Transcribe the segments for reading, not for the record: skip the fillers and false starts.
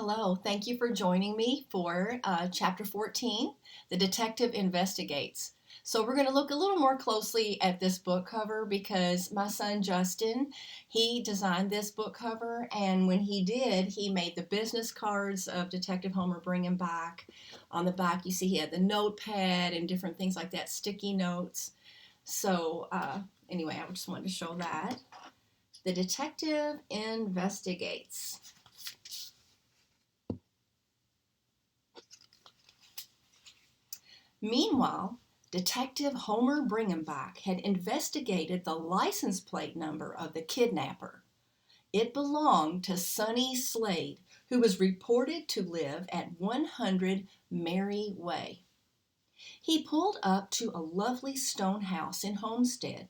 Hello, thank you for joining me for Chapter 14, The Detective Investigates. So we're going to look a little more closely at this book cover because my son Justin, he designed this book cover, and when he did, he made the business cards of Detective Homer Bringhamback. On the back, you see he had the notepad and different things like that, sticky notes. So anyway, I just wanted to show that. The Detective Investigates. Meanwhile, Detective Homer Bringhamback had investigated the license plate number of the kidnapper. It belonged to Sonny Slade, who was reported to live at 100 Mary Way. He pulled up to a lovely stone house in Homestead,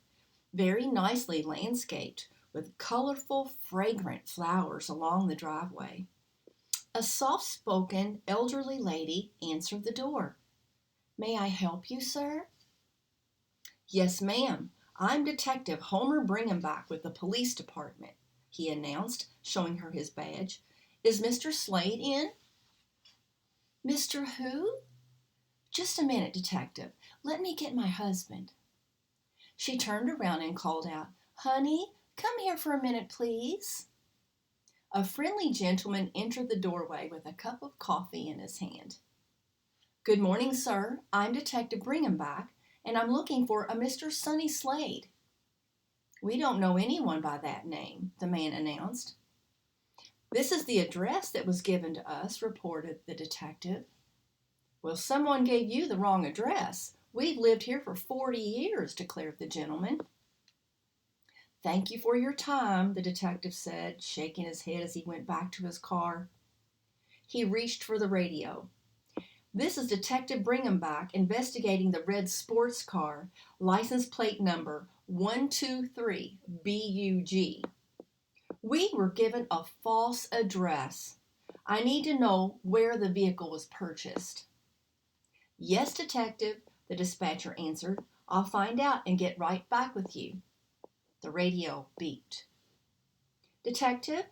very nicely landscaped, with colorful, fragrant flowers along the driveway. A soft-spoken, elderly lady answered the door. "May I help you, sir?" "Yes, ma'am. I'm Detective Homer Bringhamback with the police department," he announced, showing her his badge. "Is Mr. Slade in?" "Mr. who?" "Just a minute, Detective. Let me get my husband." She turned around and called out, "Honey, come here for a minute, please." A friendly gentleman entered the doorway with a cup of coffee in his hand. "Good morning, sir. I'm Detective Bringhamback, and I'm looking for a Mr. Sonny Slade." "We don't know anyone by that name," the man announced. "This is the address that was given to us," reported the detective. "Well, someone gave you the wrong address. We've lived here for 40 years, declared the gentleman. "Thank you for your time," the detective said, shaking his head as he went back to his car. He reached for the radio. "This is Detective Bringhamback investigating the red sports car, license plate number 123BUG. We were given a false address. I need to know where the vehicle was purchased." "Yes, Detective," the dispatcher answered. "I'll find out and get right back with you." The radio beeped. "Detective,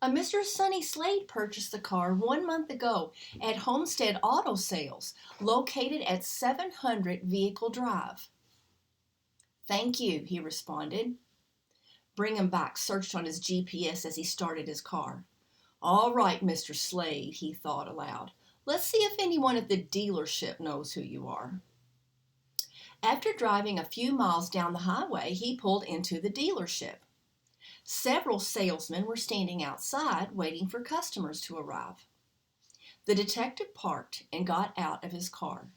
a Mr. Sonny Slade purchased the car 1 month ago at Homestead Auto Sales, located at 700 Vehicle Drive." "Thank you," he responded. Bringhamback searched on his GPS as he started his car. "All right, Mr. Slade," he thought aloud. "Let's see if anyone at the dealership knows who you are." After driving a few miles down the highway, he pulled into the dealership. Several salesmen were standing outside waiting for customers to arrive. The detective parked and got out of his car.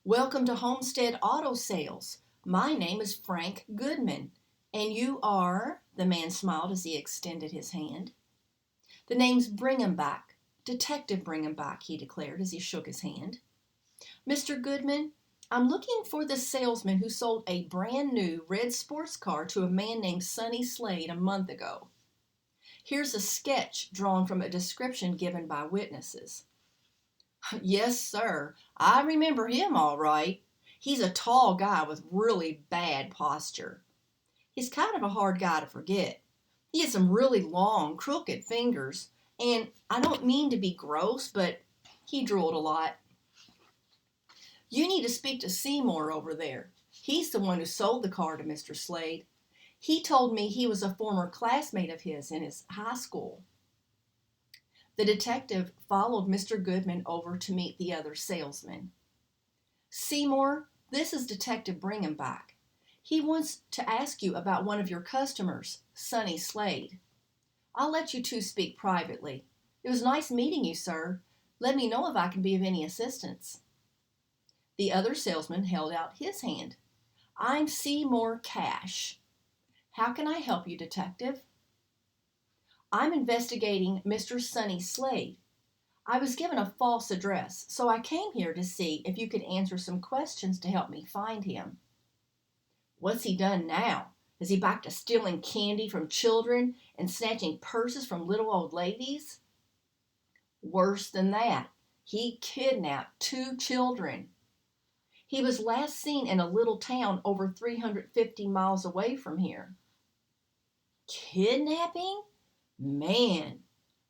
"Welcome to Homestead Auto Sales. My name is Frank Goodman, and you are—" the man smiled as he extended his hand. "The name's Bringhamback, Detective Bringhamback," he declared as he shook his hand. "Mr. Goodman, I'm looking for the salesman who sold a brand new red sports car to a man named Sonny Slade a month ago. Here's a sketch drawn from a description given by witnesses." "Yes, sir. I remember him all right. He's a tall guy with really bad posture. He's kind of a hard guy to forget. He has some really long, crooked fingers, and I don't mean to be gross, but he drooled a lot. You need to speak to Seymore over there. He's the one who sold the car to Mr. Slade. He told me he was a former classmate of his in his high school." The detective followed Mr. Goodman over to meet the other salesman. "Seymore, this is Detective Bringhamback. He wants to ask you about one of your customers, Sonny Slade. I'll let you two speak privately. It was nice meeting you, sir. Let me know if I can be of any assistance." The other salesman held out his hand. "I'm Seymore Cash. How can I help you, Detective?" "I'm investigating Mr. Sonny Slade. I was given a false address, so I came here to see if you could answer some questions to help me find him." "What's he done now? Is he back to stealing candy from children and snatching purses from little old ladies?" "Worse than that. He kidnapped 2 children. He was last seen in a little town over 350 miles away from here." "Kidnapping? Man,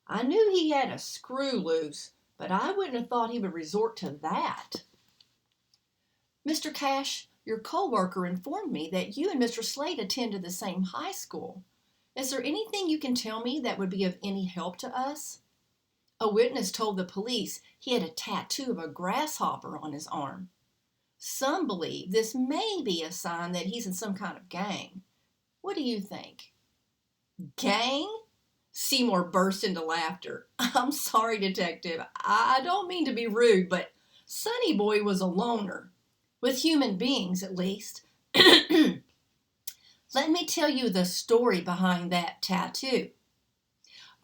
I knew he had a screw loose, but I wouldn't have thought he would resort to that. Mr. Cash, your co-worker informed me that you and Mr. Slade attended the same high school. Is there anything you can tell me that would be of any help to us? A witness told the police he had a tattoo of a grasshopper on his arm. Some believe this may be a sign that he's in some kind of gang. What do you think? Gang? Seymore burst into laughter. I'm sorry, Detective. I don't mean to be rude, but Sonny Boy was a loner. With human beings, at least. Let me tell you the story behind that tattoo.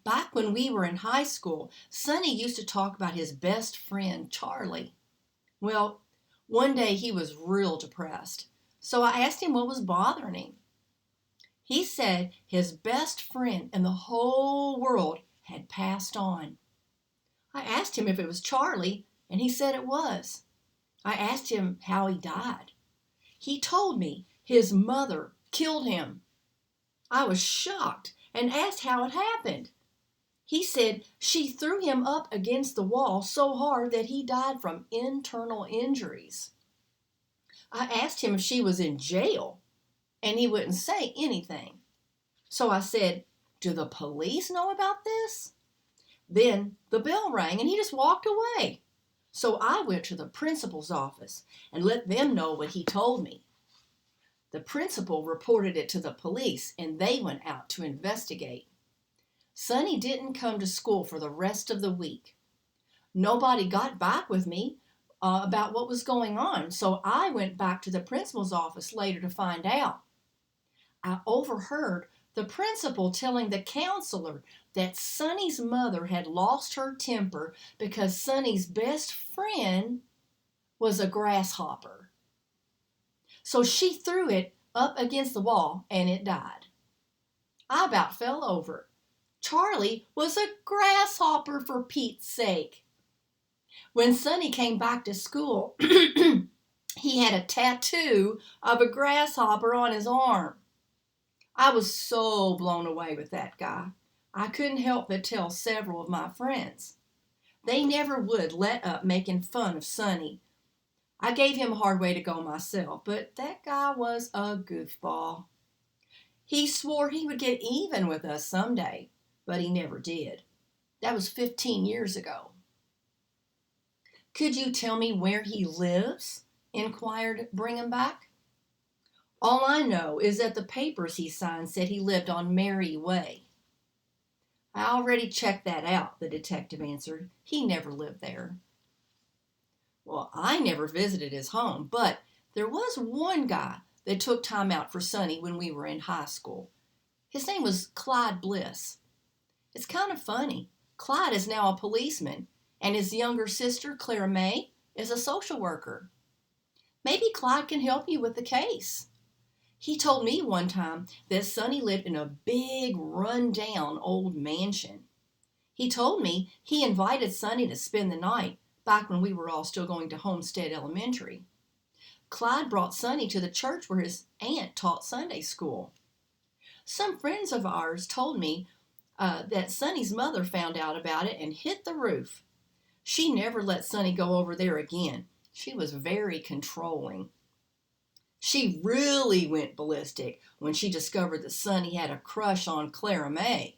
Back when we were in high school, Sonny used to talk about his best friend, Charlie. Well, one day he was real depressed, so I asked him what was bothering him. He said his best friend in the whole world had passed on. I asked him if it was Charlie, and he said it was. I asked him how he died. He told me his mother killed him. I was shocked and asked how it happened. He said she threw him up against the wall so hard that he died from internal injuries. I asked him if she was in jail, and he wouldn't say anything. So I said, do the police know about this? Then the bell rang and he just walked away. So I went to the principal's office and let them know what he told me. The principal reported it to the police and they went out to investigate. Sonny didn't come to school for the rest of the week. Nobody got back with me about what was going on, so I went back to the principal's office later to find out. I overheard the principal telling the counselor that Sonny's mother had lost her temper because Sonny's best friend was a grasshopper. So she threw it up against the wall and it died. I about fell over. Charlie was a grasshopper, for Pete's sake. When Sonny came back to school, he had a tattoo of a grasshopper on his arm. I was so blown away with that guy. I couldn't help but tell several of my friends. They never would let up making fun of Sonny. I gave him a hard way to go myself, but that guy was a goofball. He swore he would get even with us someday, but he never did. That was 15 years ago. Could you tell me where he lives? Inquired Bringhamback. All I know is that the papers he signed said he lived on Mary Way. I already checked that out, the detective answered. He never lived there. Well, I never visited his home, but there was one guy that took time out for Sonny when we were in high school. His name was Clyde Bliss. It's kind of funny. Clyde is now a policeman, and his younger sister, Clara May, is a social worker. Maybe Clyde can help you with the case. He told me one time that Sonny lived in a big, run-down old mansion. He told me he invited Sonny to spend the night back when we were all still going to Homestead Elementary. Clyde brought Sonny to the church where his aunt taught Sunday school. Some friends of ours told me that Sonny's mother found out about it and hit the roof. She never let Sonny go over there again. She was very controlling. She really went ballistic when she discovered that Sonny had a crush on Clara May.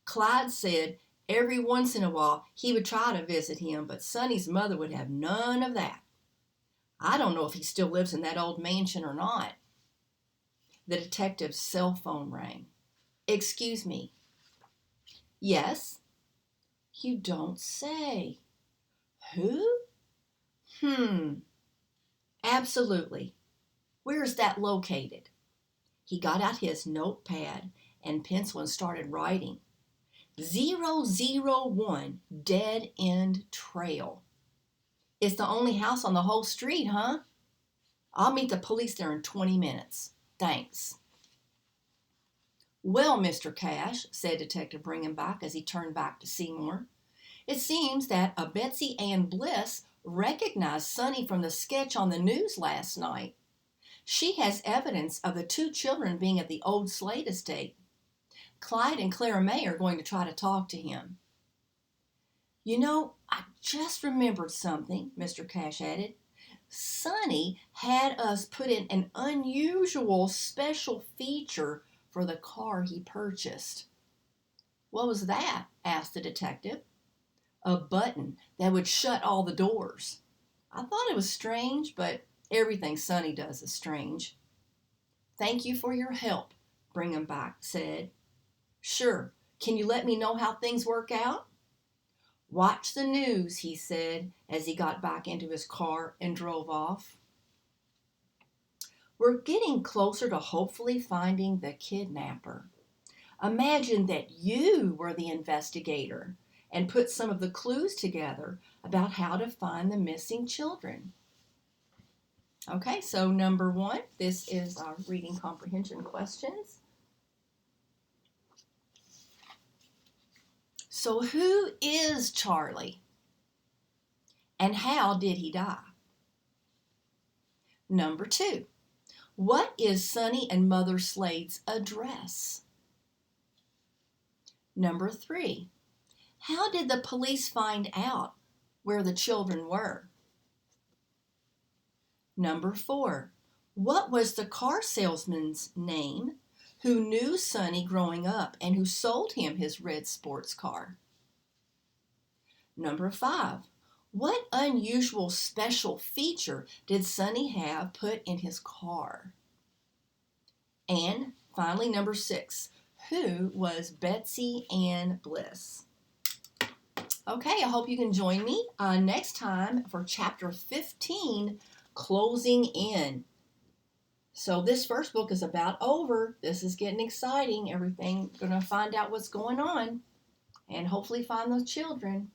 Clyde said every once in a while he would try to visit him, but Sonny's mother would have none of that. I don't know if he still lives in that old mansion or not. The detective's cell phone rang. Excuse me. Yes? You don't say. Who? Absolutely. Where is that located? He got out his notepad and pencil and started writing. 001 Dead End Trail. It's the only house on the whole street, huh? I'll meet the police there in 20 minutes. Thanks. Well, Mr. Cash, said Detective Bringhamback as he turned back to Seymore, it seems that a Betsy Ann Bliss recognized Sonny from the sketch on the news last night. She has evidence of the two children being at the old Slade estate. Clyde and Clara May are going to try to talk to him. You know, I just remembered something, Mr. Cash added. Sonny had us put in an unusual special feature for the car he purchased. What was that? Asked the detective. A button that would shut all the doors. I thought it was strange, but everything Sonny does is strange. Thank you for your help, Bringhamback said. Sure. Can you let me know how things work out? Watch the news, he said as he got back into his car and drove off. We're getting closer to hopefully finding the kidnapper. Imagine that you were the investigator and put some of the clues together about how to find the missing children. Okay, so number 1, this is our reading comprehension questions. So who is Charlie? And how did he die? Number 2, what is Sonny and Mother Slade's address? Number 3, how did the police find out where the children were? Number 4, what was the car salesman's name who knew Sonny growing up and who sold him his red sports car? Number 5, what unusual special feature did Sonny have put in his car? And finally, number 6, who was Betsy Ann Bliss? Okay, I hope you can join me next time for Chapter 15, Closing In. So this first book is about over. This is getting exciting. Everything, going to find out what's going on and hopefully find those children.